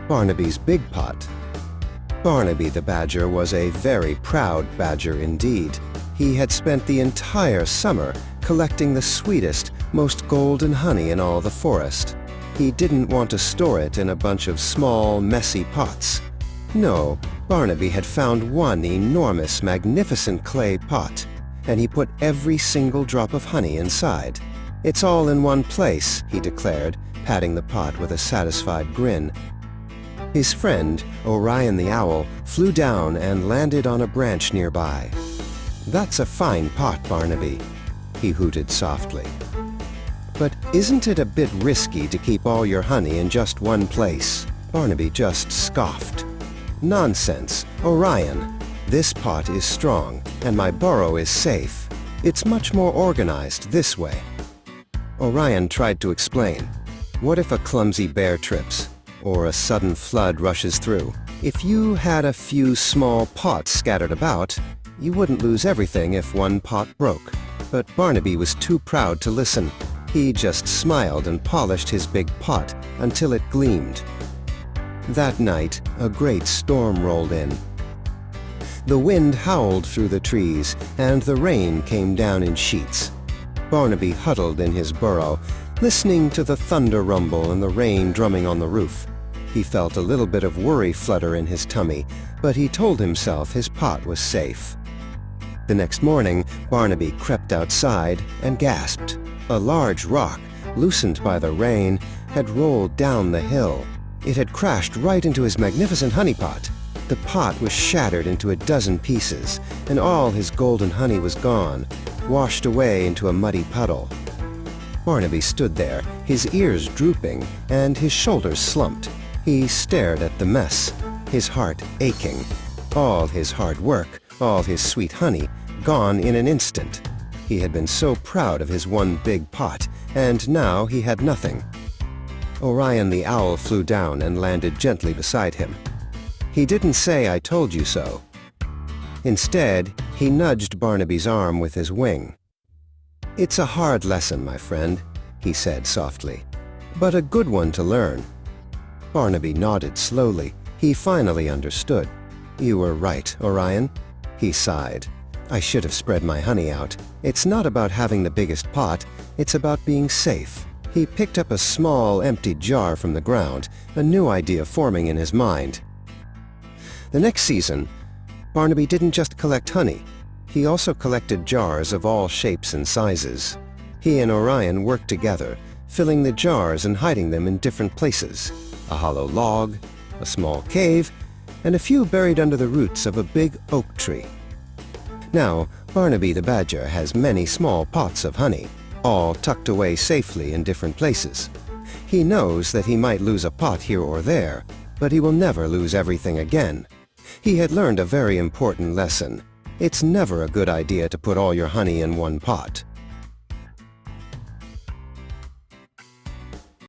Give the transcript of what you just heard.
Barnaby's big pot. Barnaby the badger was a very proud badger indeed. He had spent the entire summer collecting the sweetest, most golden honey in all the forest. He didn't want to store it in a bunch of small, messy pots. No, Barnaby had found one enormous, magnificent clay pot, and he put every single drop of honey inside. "It's all in one place," he declared, patting the pot with a satisfied grin. His friend, Orion the owl, flew down and landed on a branch nearby. "That's a fine pot, Barnaby," he hooted softly. "But isn't it a bit risky to keep all your honey in just one place?" Barnaby just scoffed. "Nonsense, Orion. This pot is strong, and my burrow is safe. It's much more organized this way." Orion tried to explain. "What if a clumsy bear trips, or a sudden flood rushes through? If you had a few small pots scattered about, you wouldn't lose everything if one pot broke." But Barnaby was too proud to listen. He just smiled and polished his big pot until it gleamed. That night, a great storm rolled in. The wind howled through the trees, and the rain came down in sheets. Barnaby huddled in his burrow, listening to the thunder rumble and the rain drumming on the roof. He felt a little bit of worry flutter in his tummy, but he told himself his pot was safe. The next morning, Barnaby crept outside and gasped. A large rock, loosened by the rain, had rolled down the hill. It had crashed right into his magnificent honey pot. The pot was shattered into a dozen pieces, and all his golden honey was gone, washed away into a muddy puddle. Barnaby stood there, his ears drooping and his shoulders slumped. He stared at the mess, his heart aching. All his hard work, all his sweet honey, gone in an instant. He had been so proud of his one big pot, and now he had nothing. Orion the owl flew down and landed gently beside him. He didn't say, "I told you so." Instead, he nudged Barnaby's arm with his wing. "It's a hard lesson, my friend," he said softly, "but a good one to learn." Barnaby nodded slowly. He finally understood. "You were right, Orion," he sighed. "I should have spread my honey out. It's not about having the biggest pot, it's about being safe." He picked up a small, empty jar from the ground, a new idea forming in his mind. The next season, Barnaby didn't just collect honey. He also collected jars of all shapes and sizes. He and Orion worked together, filling the jars and hiding them in different places. A hollow log, a small cave, and a few buried under the roots of a big oak tree. Now, Barnaby the badger has many small pots of honey, all tucked away safely in different places. He knows that he might lose a pot here or there, but he will never lose everything again. He had learned a very important lesson. It's never a good idea to put all your honey in one pot.